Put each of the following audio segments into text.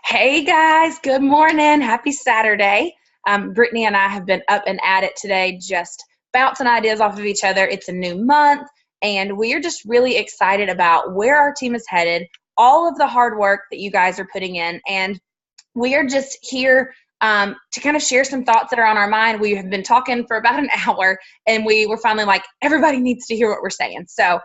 Hey guys, good morning. Happy Saturday. Brittany and I have been up and at it today, just bouncing ideas off of each other. It's a new month, and we are just really excited about where our team is headed, all of the hard work that you guys are putting in, and we are just here to kind of share some thoughts that are on our mind. We have been talking for about an hour, and we were finally like, everybody needs to hear what we're saying. So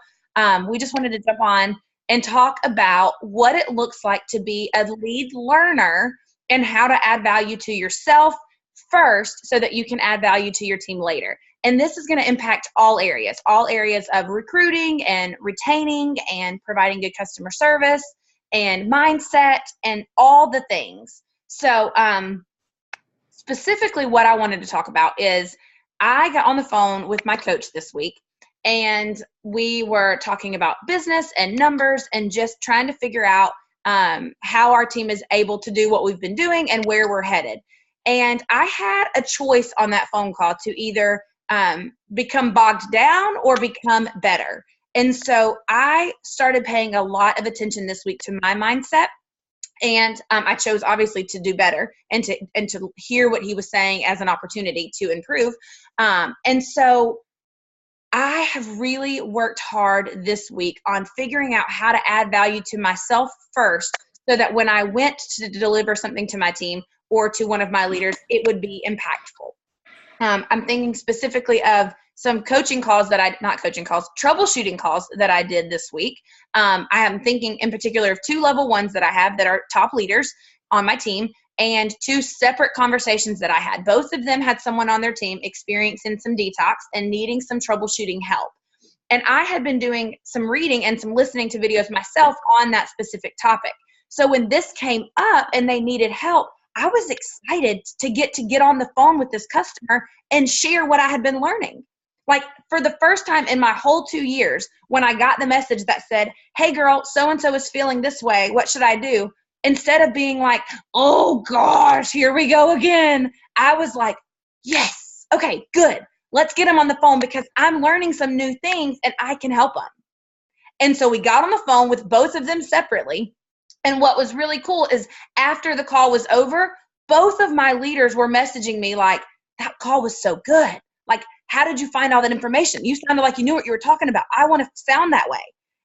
we just wanted to jump on and talk about what it looks like to be a lead learner and how to add value to yourself first so that you can add value to your team later. And this is going to impact all areas of recruiting and retaining and providing good customer service and mindset and all the things. So specifically what I wanted to talk about is I got on the phone with my coach this week, and we were talking about business and numbers and just trying to figure out how our team is able to do what we've been doing and where we're headed. And I had a choice on that phone call to either become bogged down or become better. And so I started paying a lot of attention this week to my mindset. And I chose obviously to do better and to hear what he was saying as an opportunity to improve. And so I have really worked hard this week on figuring out how to add value to myself first so that when I went to deliver something to my team or to one of my leaders, it would be impactful. I'm thinking specifically of some troubleshooting calls that I did this week. I am thinking in particular of 2 level 1s that I have that are top leaders on my team, and 2 separate conversations that I had. Both of them had someone on their team experiencing some detox and needing some troubleshooting help. And I had been doing some reading and some listening to videos myself on that specific topic. So when this came up and they needed help, I was excited to get on the phone with this customer and share what I had been learning. Like, for the first time in my whole 2 years, when I got the message that said, hey girl, so-and-so is feeling this way, what should I do? Instead of being like, oh gosh, here we go again, I was like, yes, okay, good. Let's get them on the phone because I'm learning some new things and I can help them. And so we got on the phone with both of them separately. And what was really cool is after the call was over, both of my leaders were messaging me like, that call was so good. Like, how did you find all that information? You sounded like you knew what you were talking about. I want to sound that way.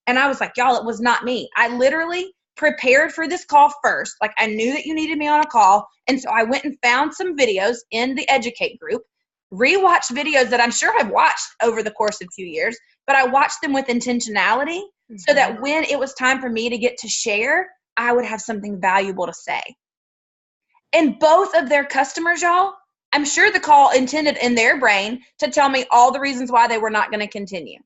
And I was like, y'all, it was not me. I literally prepared for this call first. Like, I knew that you needed me on a call. And so I went and found some videos in the Educate group, rewatched videos that I'm sure I've watched over the course of 2 years, but I watched them with intentionality so that when it was time for me to get to share, I would have something valuable to say. And both of their customers, y'all, I'm sure the call intended in their brain to tell me all the reasons why they were not going to continue.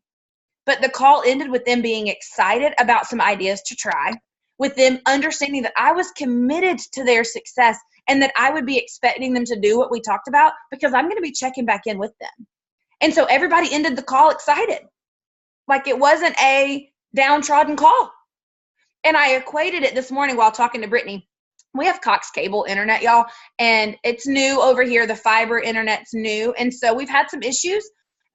But the call ended with them being excited about some ideas to try, with them understanding that I was committed to their success and that I would be expecting them to do what we talked about because I'm going to be checking back in with them. And so everybody ended the call excited. Like, it wasn't a downtrodden call. And I equated it this morning while talking to Brittany. We have Cox cable internet, y'all, and it's new over here. The fiber internet's new. And so we've had some issues,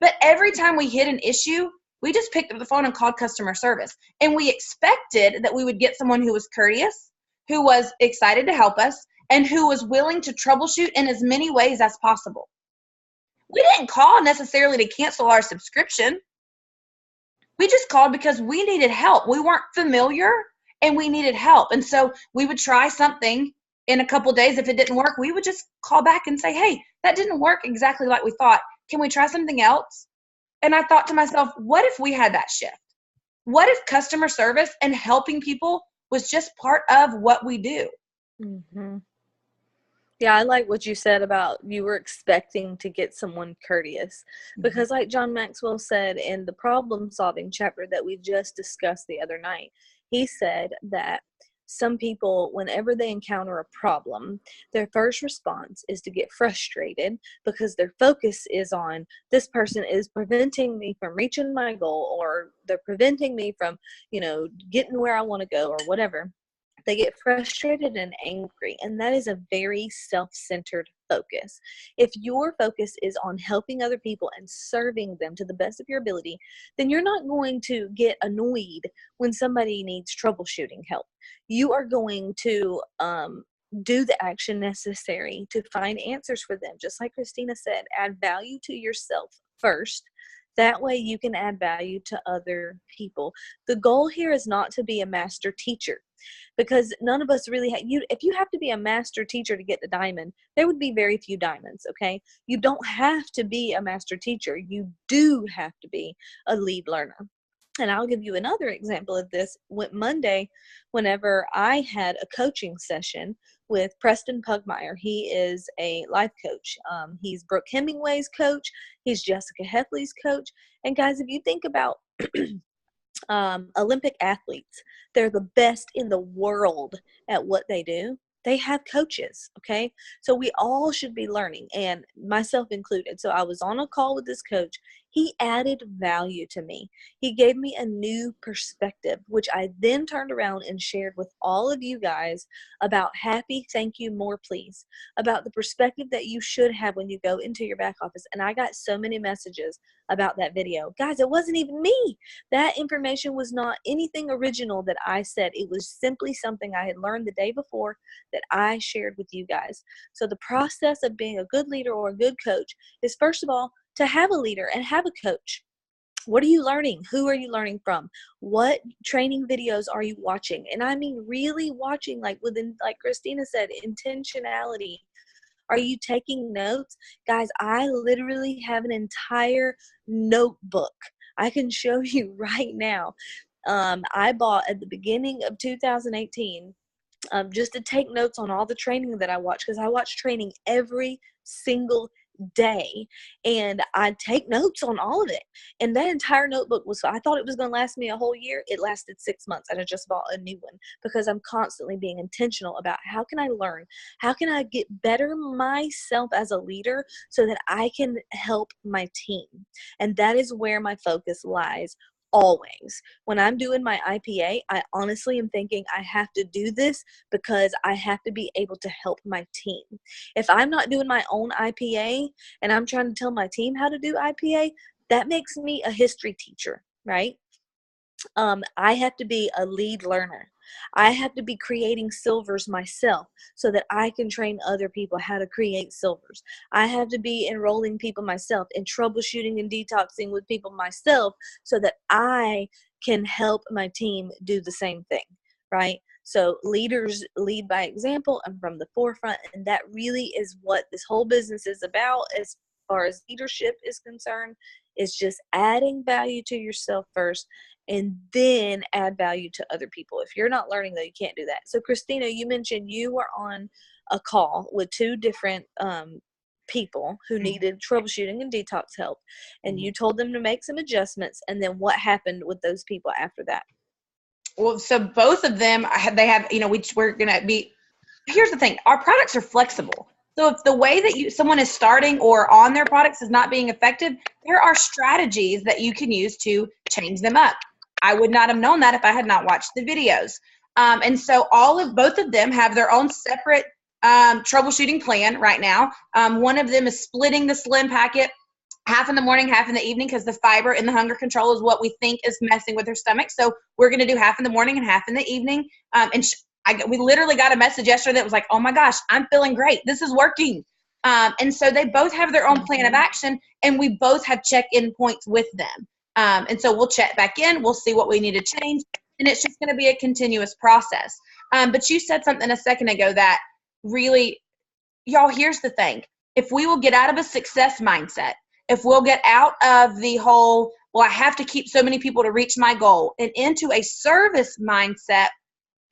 but every time we hit an issue, we just picked up the phone and called customer service. And we expected that we would get someone who was courteous, who was excited to help us, and who was willing to troubleshoot in as many ways as possible. We didn't call necessarily to cancel our subscription. We just called because we needed help. We weren't familiar and we needed help. And so we would try something in a couple days. If it didn't work, we would just call back and say, hey, that didn't work exactly like we thought. Can we try something else? And I thought to myself, what if we had that shift? What if customer service and helping people was just part of what we do? Mm-hmm. Yeah, I like what you said about you were expecting to get someone courteous. Because like John Maxwell said in the problem-solving chapter that we just discussed the other night, he said that some people, whenever they encounter a problem, their first response is to get frustrated because their focus is on, this person is preventing me from reaching my goal, or they're preventing me from, getting where I want to go, or whatever. They get frustrated and angry, and that is a very self-centered focus. If your focus is on helping other people and serving them to the best of your ability, then you're not going to get annoyed when somebody needs troubleshooting help. You are going to do the action necessary to find answers for them. Just like Christina said, add value to yourself first. That way you can add value to other people. The goal here is not to be a master teacher, because none of us really if you have to be a master teacher to get the diamond, there would be very few diamonds, okay? You don't have to be a master teacher. You do have to be a lead learner. And I'll give you another example of this. Monday, whenever I had a coaching session with Preston Pugmire, he is a life coach. He's Brooke Hemingway's coach. He's Jessica Heffley's coach. And guys, if you think about Olympic athletes, they're the best in the world at what they do. They have coaches, okay? So we all should be learning, and myself included. So I was on a call with this coach. He added value to me. He gave me a new perspective, which I then turned around and shared with all of you guys about happy, thank you, more please, about the perspective that you should have when you go into your back office. And I got so many messages about that video. Guys, it wasn't even me. That information was not anything original that I said. It was simply something I had learned the day before that I shared with you guys. So the process of being a good leader or a good coach is, first of all, to have a leader and have a coach. What are you learning? Who are you learning from? What training videos are you watching? And I mean really watching, like Christina said, intentionality. Are you taking notes? Guys, I literally have an entire notebook. I can show you right now. I bought at the beginning of 2018 just to take notes on all the training that I watch, because I watch training every single day, and I take notes on all of it. And that entire notebook I thought it was going to last me a whole year. It lasted 6 months, and I just bought a new one because I'm constantly being intentional about how can I learn? How can I get better myself as a leader so that I can help my team? And that is where my focus lies. Always. When I'm doing my IPA, I honestly am thinking I have to do this because I have to be able to help my team. If I'm not doing my own IPA and I'm trying to tell my team how to do IPA, that makes me a history teacher, right? I have to be a lead learner. I have to be creating silvers myself so that I can train other people how to create silvers. I have to be enrolling people myself and troubleshooting and detoxing with people myself so that I can help my team do the same thing, right? So leaders lead by example and from the forefront, and that really is what this whole business is about as far as leadership is concerned. Is just adding value to yourself first and then add value to other people. If you're not learning, though, you can't do that. So Christina, you mentioned you were on a call with two different people who needed troubleshooting and detox help, and you told them to make some adjustments. And then what happened with those people after that? Well, so both of them, they have, we're going to be, here's the thing, our products are flexible. So if the way that someone is starting or on their products is not being effective, there are strategies that you can use to change them up. I would not have known that if I had not watched the videos. And so both of them have their own separate troubleshooting plan right now. One of them is splitting the slim packet, half in the morning, half in the evening, because the fiber in the hunger control is what we think is messing with her stomach. So we're going to do half in the morning and half in the evening. We literally got a message yesterday that was like, oh my gosh, I'm feeling great. This is working. And so they both have their own plan of action, and we both have check-in points with them. And so we'll check back in. We'll see what we need to change. And it's just going to be a continuous process. But you said something a second ago that really, y'all, here's the thing. If we will get out of a success mindset, if we'll get out of the whole, well, I have to keep so many people to reach my goal, and into a service mindset,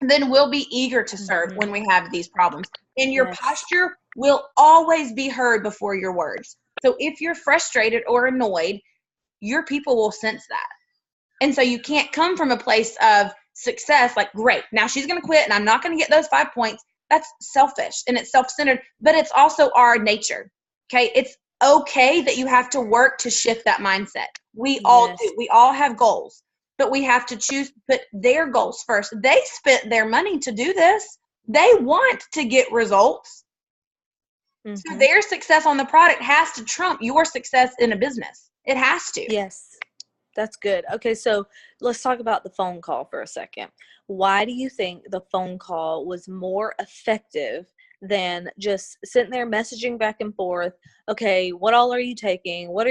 then we'll be eager to serve when we have these problems. And your posture will always be heard before your words. So if you're frustrated or annoyed, your people will sense that. And so you can't come from a place of success like, great, now she's going to quit and I'm not going to get those 5 points. That's selfish and it's self-centered, but it's also our nature. Okay. It's okay that you have to work to shift that mindset. We all do. We all have goals. but we have to choose to put their goals first. They spent their money to do this. They want to get results. So their success on the product has to trump your success in a business. It has to. Yes, that's good. Okay, so let's talk about the phone call for a second. Why do you think the phone call was more effective than just sitting there messaging back and forth? Okay, what all are you taking? What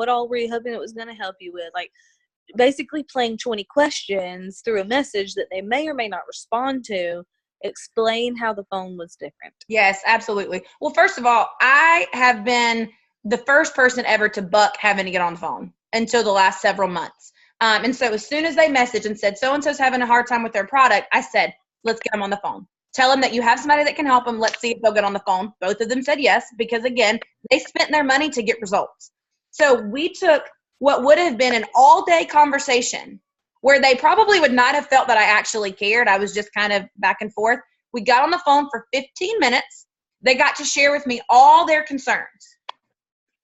all were you hoping it was going to help you with? Like, basically playing 20 questions through a message that they may or may not respond to. Explain how the phone was different. Yes, absolutely. Well, first of all, I have been the first person ever to buck having to get on the phone until the last several months. And so as soon as they messaged and said, so-and-so's having a hard time with their product, I said, let's get them on the phone. Tell them that you have somebody that can help them. Let's see if they'll get on the phone. Both of them said yes, because again, they spent their money to get results. So we took what would have been an all-day conversation where they probably would not have felt that I actually cared. I was just kind of back and forth. We got on the phone for 15 minutes. They got to share with me all their concerns.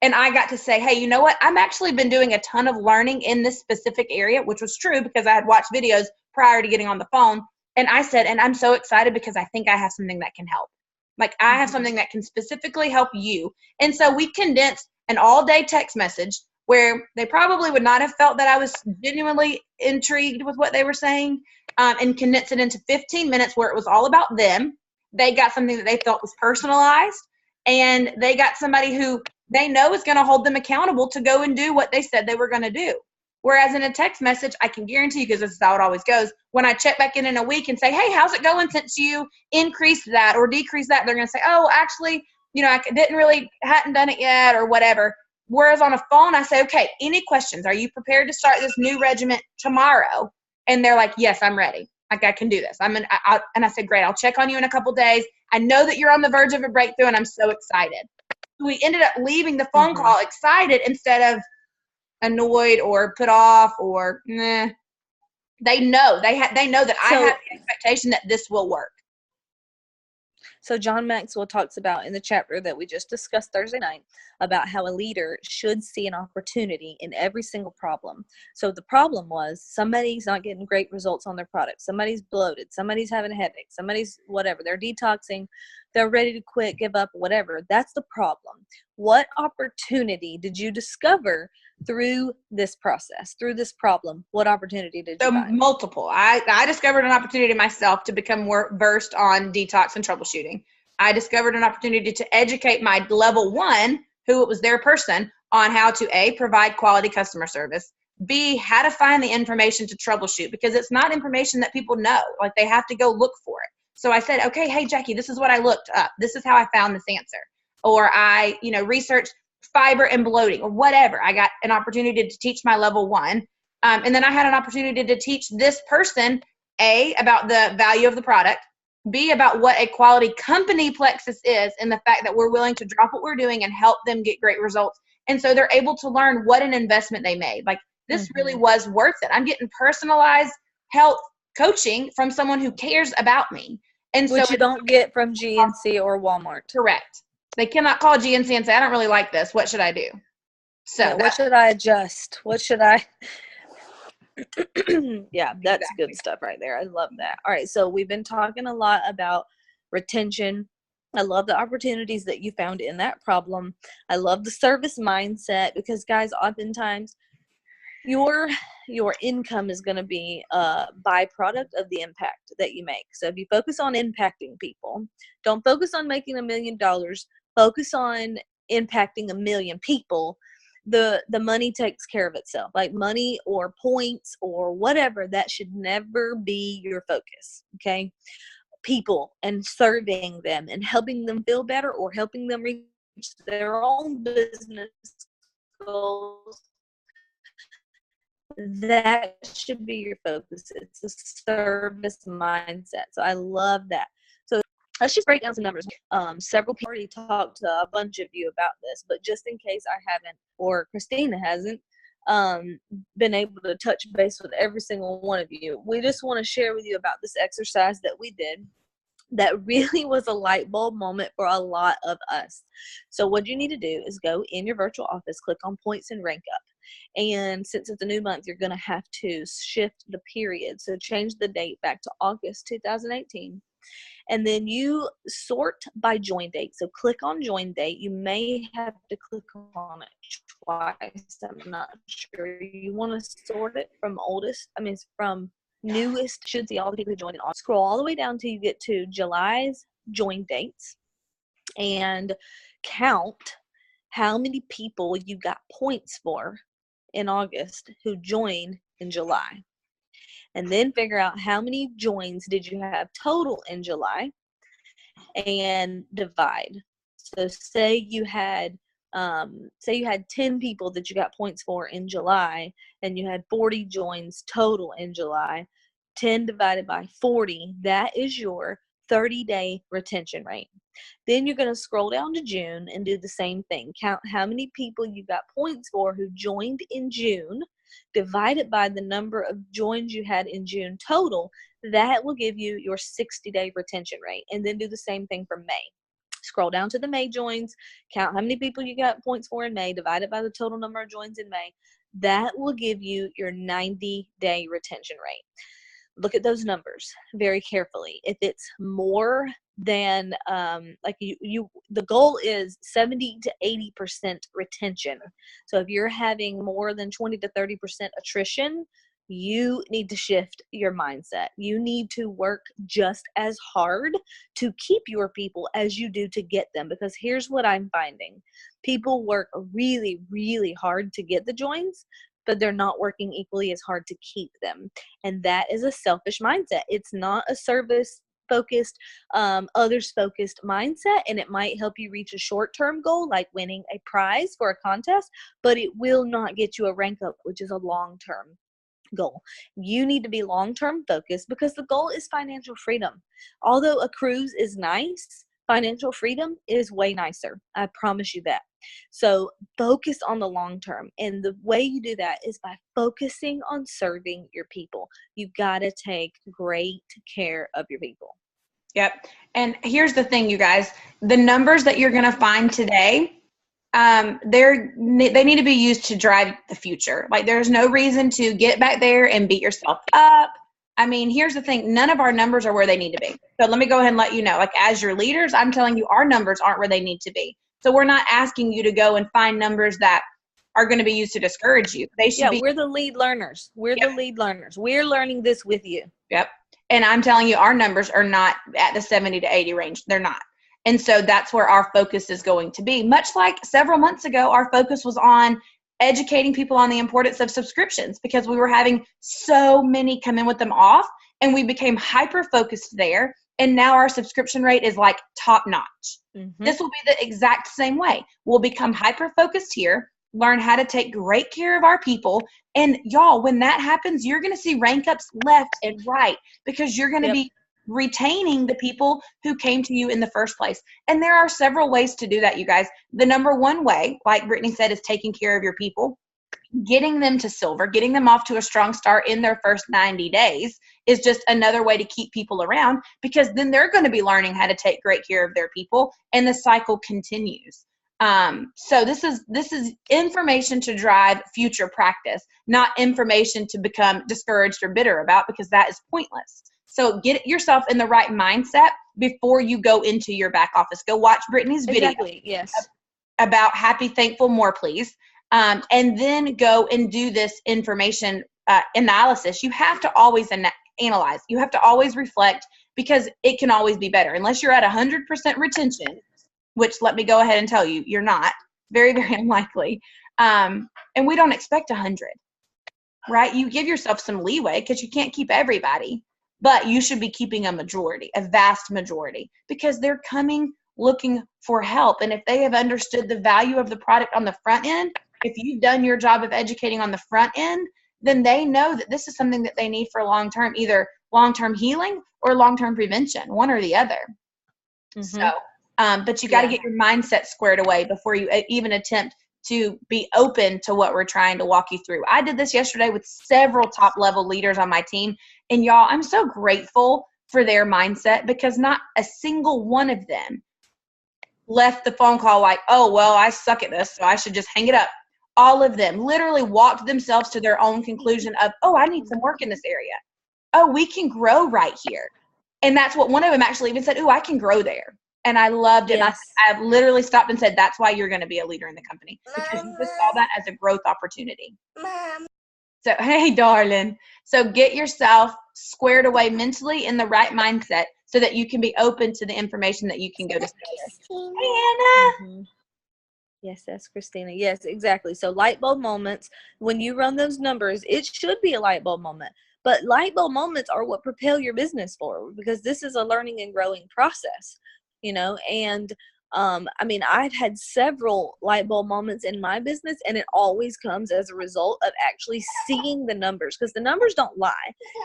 And I got to say, hey, you know what? I've actually been doing a ton of learning in this specific area, which was true because I had watched videos prior to getting on the phone. And I said, and I'm so excited because I think I have something that can help. Like I have something that can specifically help you. And so we condensed an all-day text message where they probably would not have felt that I was genuinely intrigued with what they were saying, and condensed it into 15 minutes where it was all about them. They got something that they felt was personalized, and they got somebody who they know is going to hold them accountable to go and do what they said they were going to do. Whereas in a text message, I can guarantee you, because this is how it always goes, when I check back in a week and say, hey, how's it going since you increased that or decreased that, they're going to say, oh, actually, I hadn't done it yet or whatever. Whereas on a phone, I say, okay, any questions? Are you prepared to start this new regiment tomorrow? And they're like, yes, I'm ready. Like, I can do this. And I said, great, I'll check on you in a couple days. I know that you're on the verge of a breakthrough, and I'm so excited. We ended up leaving the phone call excited instead of annoyed or put off or nah. They know that I have the expectation that this will work. So John Maxwell talks about in the chapter that we just discussed Thursday night about how a leader should see an opportunity in every single problem. So the problem was somebody's not getting great results on their product. Somebody's bloated. Somebody's having a headache. Somebody's whatever. They're detoxing. They're ready to quit, give up, whatever. That's the problem. What opportunity did you discover through this process, through this problem? What opportunity did you find? Multiple. I discovered an opportunity myself to become more versed on detox and troubleshooting. I discovered an opportunity to educate my level 1, who it was their person, on how to A, provide quality customer service, B, how to find the information to troubleshoot, because it's not information that people know. Like, they have to go look for it. So I said, okay, hey, Jackie, this is what I looked up. This is how I found this answer. Or I, researched fiber and bloating or whatever. I got an opportunity to teach my level 1. And then I had an opportunity to teach this person, A, about the value of the product, B, about what a quality company Plexus is and the fact that we're willing to drop what we're doing and help them get great results. And so they're able to learn what an investment they made. Like, this really was worth it. I'm getting personalized health coaching from someone who cares about me. And which you don't get from GNC or Walmart. Correct. They cannot call GNC and say, I don't really like this. What should I do? So yeah, what should I adjust? What should I? Yeah, that's exactly. Good stuff right there. I love that. All right, so we've been talking a lot about retention. I love the opportunities that you found in that problem. I love the service mindset because, guys, oftentimes your income is going to be a byproduct of the impact that you make. So if you focus on impacting people, don't focus on making $1 million, focus on impacting 1 million people. The money takes care of itself. Like money or points or whatever, that should never be your focus. Okay. People and serving them and helping them feel better or helping them reach their own business goals. That should be your focus. It's a service mindset. So I love that. So let's just break down some numbers. Several people already talked to a bunch of you about this, but just in case I haven't, or Christina hasn't, been able to touch base with every single one of you, we just want to share with you about this exercise that we did that really was a light bulb moment for a lot of us. So what you need to do is go in your virtual office, click on points and rank up. And since it's a new month, you're going to have to shift the period. So change the date back to August 2018. And then you sort by join date. So click on join date. You may have to click on it twice. I'm not sure. You want to sort it from from newest. Should see all the people who joined in August. Scroll all the way down till you get to July's join dates and count how many people you got points for in August who joined in July. And then figure out how many joins did you have total in July and divide. So say you had 10 people that you got points for in July and you had 40 joins total in July. 10 divided by 40, that is your 30-day retention rate. Then you're going to scroll down to June and do the same thing. Count how many people you got points for who joined in June, divide it by the number of joins you had in June total. That will give you your 60-day retention rate. And then do the same thing for May. Scroll down to the May joins, count how many people you got points for in May, divide it by the total number of joins in May. That will give you your 90-day retention rate. Look at those numbers very carefully. If it's more than the goal is 70 to 80% retention. So if you're having more than 20 to 30% attrition, you need to shift your mindset. You need to work just as hard to keep your people as you do to get them. Because here's what I'm finding. People work really, really hard to get the joins, but they're not working equally as hard to keep them. And that is a selfish mindset. It's not a service-focused, others-focused mindset, and it might help you reach a short-term goal like winning a prize for a contest, but it will not get you a rank up, which is a long-term goal. You need to be long-term focused because the goal is financial freedom. Although a cruise is nice, financial freedom is way nicer. I promise you that. So focus on the long term. And the way you do that is by focusing on serving your people. You've got to take great care of your people. Yep. And here's the thing, you guys, the numbers that you're going to find today, they need to be used to drive the future. Like there's no reason to get back there and beat yourself up. I mean, here's the thing. None of our numbers are where they need to be. So let me go ahead and let you know, like as your leaders, I'm telling you our numbers aren't where they need to be. So we're not asking you to go and find numbers that are going to be used to discourage you. They should be. We're the lead learners. We're the lead learners. We're learning this with you. Yep. And I'm telling you, our numbers are not at the 70 to 80 range. They're not. And so that's where our focus is going to be. Much like several months ago, our focus was on educating people on the importance of subscriptions because we were having so many come in with them off and we became hyper-focused there. And now our subscription rate is like top notch. Mm-hmm. This will be the exact same way. We'll become hyper-focused here, learn how to take great care of our people. And y'all, when that happens, you're going to see rank ups left and right because you're going to be retaining the people who came to you in the first place. And there are several ways to do that, you guys. The number one way, like Brittany said, is taking care of your people. Getting them to silver, getting them off to a strong start in their first 90 days is just another way to keep people around because then they're going to be learning how to take great care of their people and the cycle continues. So this is information to drive future practice, not information to become discouraged or bitter about because that is pointless. So get yourself in the right mindset before you go into your back office. Go watch Brittany's video about happy, thankful, more please. And then go and do this information analysis. You have to always analyze. You have to always reflect because it can always be better. Unless you're at 100% retention, which let me go ahead and tell you, you're not. Very, very unlikely. And we don't expect 100, right? You give yourself some leeway because you can't keep everybody. But you should be keeping a majority, a vast majority, because they're coming looking for help. And if they have understood the value of the product on the front end, if you've done your job of educating on the front end, then they know that this is something that they need for long-term, either long-term healing or long-term prevention, one or the other. Mm-hmm. So, but you got to get your mindset squared away before you even attempt to be open to what we're trying to walk you through. I did this yesterday with several top level leaders on my team. And y'all, I'm so grateful for their mindset because not a single one of them left the phone call like, oh, well, I suck at this, so I should just hang it up. All of them literally walked themselves to their own conclusion of, oh, I need some work in this area. Oh, we can grow right here. And that's what one of them actually even said, oh, I can grow there. And I loved it. Yes. I've literally stopped and said, that's why you're going to be a leader in the company, because you just saw that as a growth opportunity. Mom. So, hey, darling. So get yourself squared away mentally in the right mindset so that you can be open to the information that you can go to. Hey, Anna. Mm-hmm. Yes, that's Christina. Yes, exactly. So light bulb moments, when you run those numbers, it should be a light bulb moment. But light bulb moments are what propel your business forward, because this is a learning and growing process, and I mean, I've had several light bulb moments in my business, and it always comes as a result of actually seeing the numbers, because the numbers don't lie.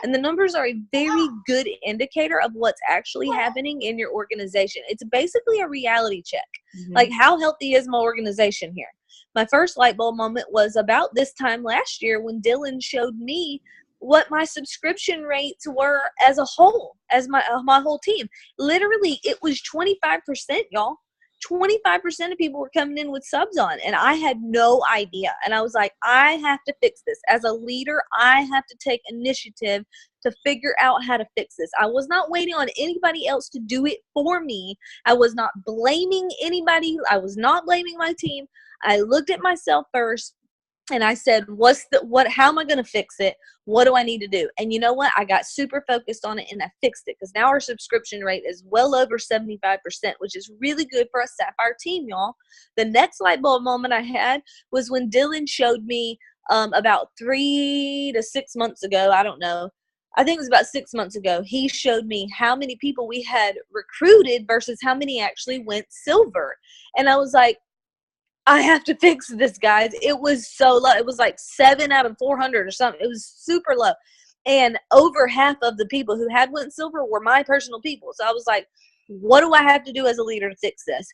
And the numbers are a very good indicator of what's actually happening in your organization. It's basically a reality check. Mm-hmm. Like, how healthy is my organization here? My first light bulb moment was about this time last year when Dylan showed me what my subscription rates were as a whole, as my whole team. Literally, it was 25%, y'all. 25% of people were coming in with subs on, and I had no idea. And I was like, I have to fix this. As a leader, I have to take initiative to figure out how to fix this. I was not waiting on anybody else to do it for me. I was not blaming anybody. I was not blaming my team. I looked at myself first. And I said, how am I going to fix it? What do I need to do? And you know what? I got super focused on it, and I fixed it, because now our subscription rate is well over 75%, which is really good for a Sapphire team, y'all. The next light bulb moment I had was when Dylan showed me about 3 to 6 months ago. I don't know. I think it was about 6 months ago. He showed me how many people we had recruited versus how many actually went silver. And I was like, I have to fix this, guys. It was so low. It was like 7 out of 400 or something. It was super low. And over half of the people who had went silver were my personal people. So I was like, what do I have to do as a leader to fix this?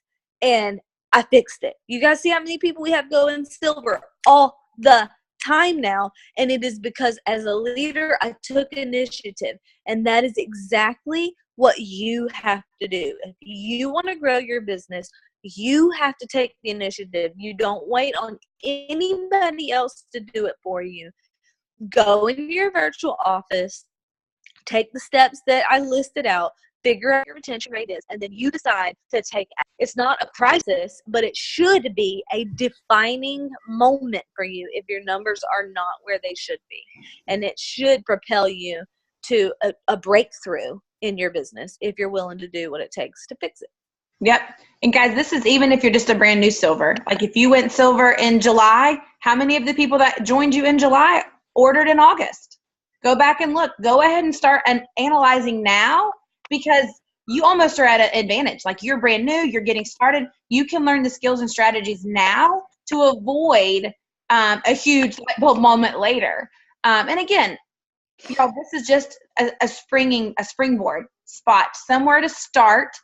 And I fixed it. You guys see how many people we have going silver all the time now? And it is because as a leader, I took initiative. And that is exactly what you have to do. If you want to grow your business, you have to take the initiative. You don't wait on anybody else to do it for you. Go into your virtual office, take the steps that I listed out, figure out your retention rate is, and then you decide to take action. It's not a crisis, but it should be a defining moment for you if your numbers are not where they should be. And it should propel you to a breakthrough in your business if you're willing to do what it takes to fix it. Yep. And guys, this is even if you're just a brand new silver. Like if you went silver in July, how many of the people that joined you in July ordered in August? Go back and look. Go ahead and start analyzing now, because you almost are at an advantage. Like you're brand new, you're getting started. You can learn the skills and strategies now to avoid a huge light bulb moment later. And again, y'all, this is just a springboard spot, somewhere to start.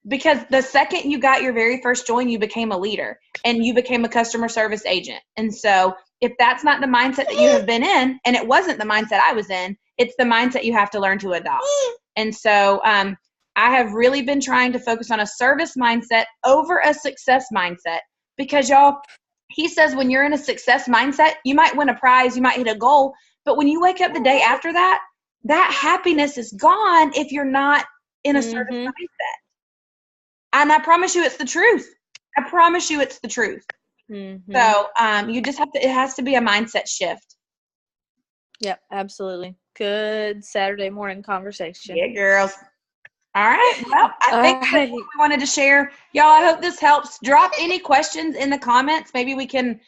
Because the second you got your very first join, you became a leader and you became a customer service agent. And so if that's not the mindset that you have been in, and it wasn't the mindset I was in, it's the mindset you have to learn to adopt. And so I have really been trying to focus on a service mindset over a success mindset, because y'all, he says when you're in a success mindset, you might win a prize, you might hit a goal, but when you wake up the day after that, that happiness is gone if you're not in a service mindset. And I promise you it's the truth. I promise you it's the truth. Mm-hmm. So you just have to, it has to be a mindset shift. Yep, absolutely. Good Saturday morning conversation. Yeah, girls. All right. Well, I think that's what we wanted to share. Y'all, I hope this helps. Drop any questions in the comments. Maybe we can,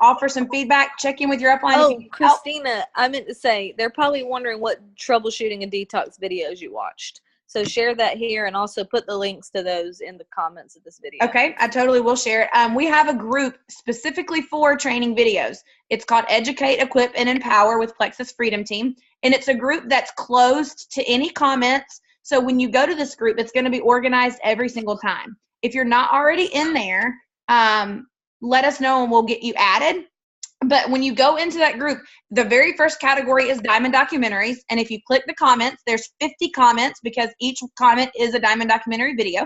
offer some feedback. Check in with your upline. Oh, Christina, I meant to say, they're probably wondering what troubleshooting and detox videos you watched. So share that here, and also put the links to those in the comments of this video. Okay, I totally will share it. We have a group specifically for training videos. It's called Educate, Equip, and Empower with Plexus Freedom Team. And it's a group that's closed to any comments. So when you go to this group, it's going to be organized every single time. If you're not already in there, let us know and we'll get you added. But when you go into that group, the very first category is Diamond Documentaries. And if you click the comments, there's 50 comments because each comment is a Diamond Documentary video.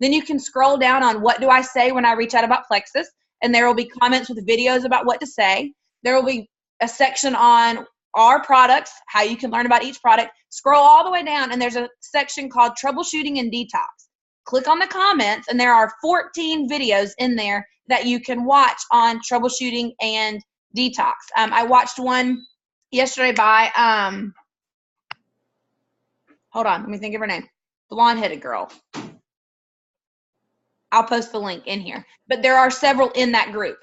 Then you can scroll down on what do I say when I reach out about Plexus. and there will be comments with videos about what to say. There will be a section on our products, how you can learn about each product. Scroll all the way down, and there's a section called Troubleshooting and Detox. Click on the comments, and there are 14 videos in there that you can watch on troubleshooting and detox. I watched one yesterday by, hold on, let me think of her name. Blonde-headed girl. I'll post the link in here. But there are several in that group.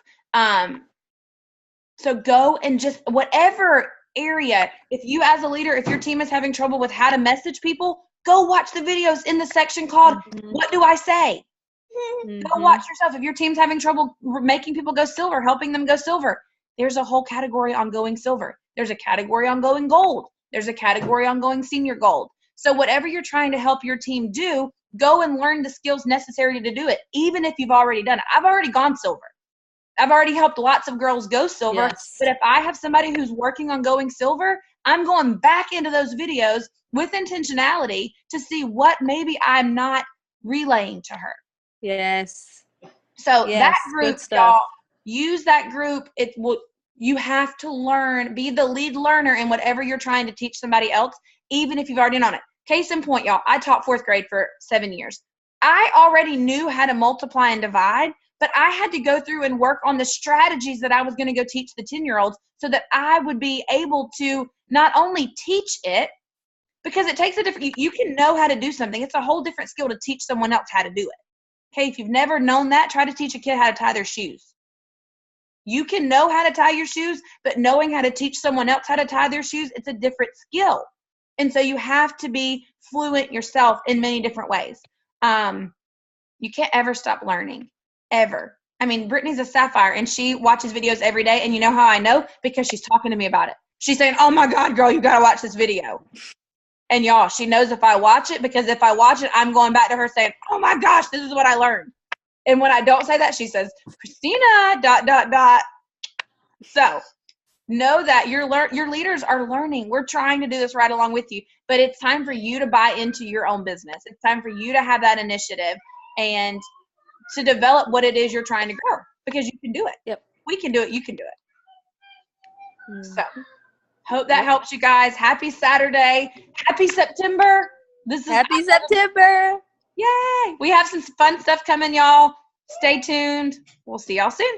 So go and just, whatever area, if you as a leader, if your team is having trouble with how to message people, go watch the videos in the section called What Do I Say? Go watch yourself. If your team's having trouble making people go silver, helping them go silver, there's a whole category on going silver. There's a category on going gold. There's a category on going senior gold. So whatever you're trying to help your team do, go and learn the skills necessary to do it, even if you've already done it. I've already gone silver. I've already helped lots of girls go silver. Yes. But if I have somebody who's working on going silver, I'm going back into those videos with intentionality to see what maybe I'm not relaying to her. Yes. So that group, y'all, use that group. You have to learn, be the lead learner in whatever you're trying to teach somebody else, even if you've already known it. Case in point, y'all, I taught 4th grade for 7 years. I already knew how to multiply and divide, but I had to go through and work on the strategies that I was going to go teach the 10-year-olds so that I would be able to not only teach it, because it takes a different, you can know how to do something. It's a whole different skill to teach someone else how to do it. Okay, if you've never known that, try to teach a kid how to tie their shoes. You can know how to tie your shoes, but knowing how to teach someone else how to tie their shoes, it's a different skill. And so you have to be fluent yourself in many different ways. You can't ever stop learning, ever. I mean, Brittany's a sapphire, and she watches videos every day, and you know how I know? Because she's talking to me about it. She's saying, oh, my God, girl, you got to watch this video. And, y'all, she knows if I watch it, because if I watch it, I'm going back to her saying, oh, my gosh, this is what I learned. And when I don't say that, she says, Christina, ... So know that your leaders are learning. We're trying to do this right along with you, but it's time for you to buy into your own business. It's time for you to have that initiative and to develop what it is you're trying to grow, because you can do it. Yep. We can do it. You can do it. So hope that helps you guys. Happy Saturday. Happy September. Happy September. Yay. We have some fun stuff coming, y'all. Stay tuned. We'll see y'all soon.